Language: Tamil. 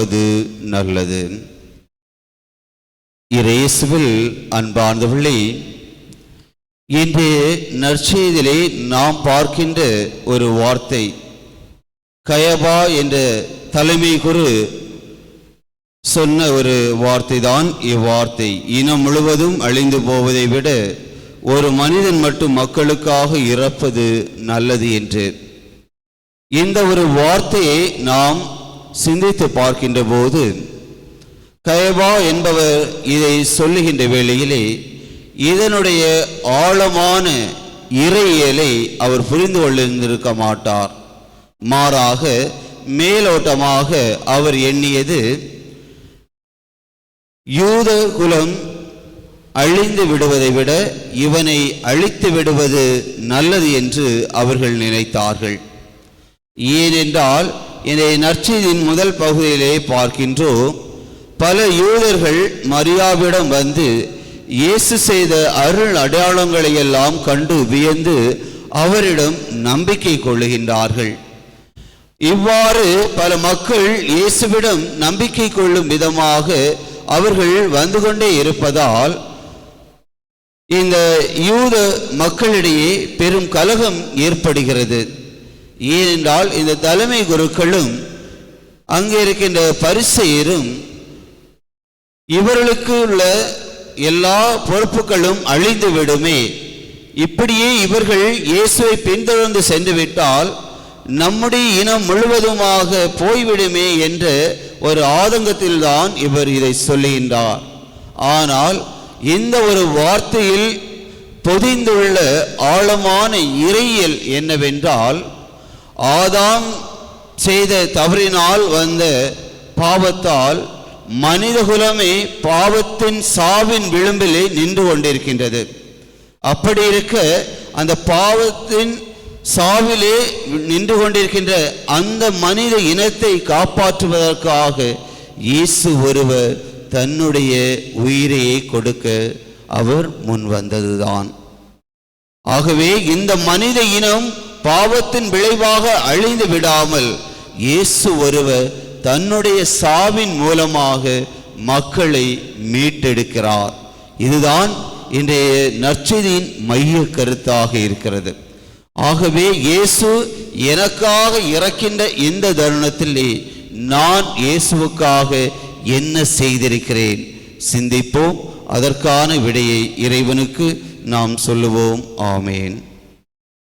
இருப்பது நல்லது. இயேசுவில் அன்பார்ந்தவர்களே, இன்றைய நற்செய்தியிலே நாம் பார்க்கின்ற ஒரு வார்த்தை, கயபா என்ற தலைமை குரு சொன்ன ஒரு வார்த்தை தான் இவ்வார்த்தை. இனம் முழுவதும் அழிந்து போவதை விட ஒரு மனிதன் மட்டும் மக்களுக்காக இறப்பது நல்லது என்று. இந்த ஒரு வார்த்தையை நாம் சிந்தித்து பார்க்கின்ற போது, கயபா என்பவர் இதை சொல்லுகின்ற வேளையிலே இதனுடைய ஆழமான இறையியலை அவர் புரிந்து கொண்டிருக்க மாட்டார். மாறாக மேலோட்டமாக அவர் எண்ணியது, யூத குலம் அழிந்து விடுவதை விட இவனை அழித்து விடுவது நல்லது என்று அவர்கள் நினைத்தார்கள். ஏனென்றால் இந்த நற்செய்தியின் முதல் பகுதியிலே பார்க்கின்றோம், பல யூதர்கள் மரியாவிடம் வந்து இயேசு செய்த அருள் அடையாளங்களை எல்லாம் கண்டு வியந்து அவரிடம் நம்பிக்கை கொள்ளுகின்றார்கள். இவ்வாறு பல மக்கள் இயேசுவிடம் நம்பிக்கை கொள்ளும் விதமாக அவர்கள் வந்து கொண்டே இருப்பதால் இந்த யூத மக்களிடையே பெரும் கலகம் ஏற்படுகிறது. ஏனென்றால் இந்த தலைமை குருக்களும் அங்கே இருக்கின்ற பரிசேயரும் இவர்களுக்கு உள்ள எல்லா பொறுப்புகளும் அழிந்து விடுமே, இப்படியே இவர்கள் இயேசுவை பின்தொடர்ந்து சென்றுவிட்டால் நம்முடைய இனம் முழுவதுமாக போய்விடுமே என்ற ஒரு ஆதங்கத்தில்தான் இவர் இதை சொல்லுகின்றார். ஆனால் இந்த ஒரு வார்த்தையில் பொதிந்துள்ள ஆழமான இறையியல் என்னவென்றால், ஆதாம் செய்த தவறினால் வந்த பாவத்தால் மனிதகுலமே பாவத்தின் சாவின் விளிம்பிலே நின்று கொண்டிருக்கின்றது. அப்படி இருக்க அந்த பாவத்தின் சாவிலே நின்று கொண்டிருக்கின்ற அந்த மனித இனத்தை காப்பாற்றுவதற்காக இயேசு ஒருவர் தன்னுடைய உயிரையை கொடுக்க அவர் முன் வந்ததுதான். ஆகவே இந்த மனித இனம் பாவத்தின் விளைவாக அழிந்து விடாமல் இயேசு ஒருவர் தன்னுடைய சாவின் மூலமாக மக்களை மீட்டெடுக்கிறார். இதுதான் இன்றைய நற்செய்தியின் மைய கருத்தாக இருக்கிறது. ஆகவே இயேசு எனக்காக இறக்கின்ற இந்த தருணத்திலே நான் இயேசுவுக்காக என்ன செய்திருக்கிறேன்? சிந்திப்போம். அதற்கான விடையை இறைவனுக்கு நாம் சொல்லுவோம். ஆமேன்.